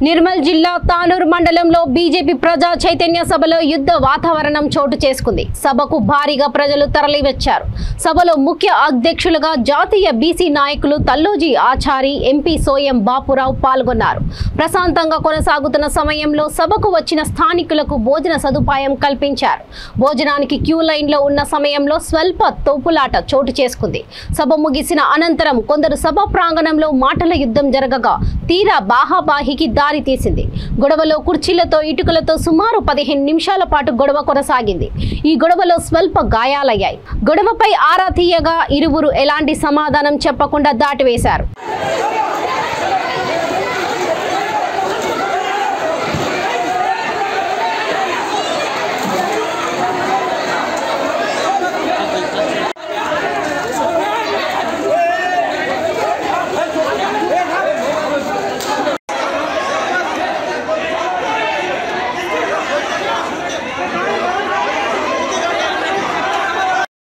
నిర్మల్ జిల్లా తానూరు మండలంలో బీజేపీ ప్రజా చైతన్య సభలో యుద్ధ వాతావరణం చోటు చేసుకుంది. సభకు భారీగా ప్రజలు తరలివచ్చారు. సభలో ముఖ్య అధ్యక్షులుగా జాతీయ బీసీ నాయకులు తల్లోజీ ఆచారి, ఎంపీ సోయం బాపురావు పాల్గొన్నారు. ప్రశాంతంగా కొనసాగుతున్న సమయంలో సభకు వచ్చిన స్థానికులకు భోజన సదుపాయం కల్పించారు. భోజనానికి క్యూ లైన్లో ఉన్న సమయంలో స్వల్ప తోపులాట చోటు చేసుకుంది. సభ ముగిసిన అనంతరం కొందరు సభ ప్రాంగణంలో మాటల యుద్ధం జరగగా తీరా బాహాబాహికి దారి తీసింది. గొడవలో కుర్చీలతో ఇటుకలతో సుమారు 15 నిమిషాల పాటు గొడవ కొనసాగింది. ఈ గొడవలో స్వల్ప గాయాలయ్యాయి. గొడవపై ఆరా తీయగా ఇరువురు ఎలాంటి సమాధానం చెప్పకుండా దాటివేశారు.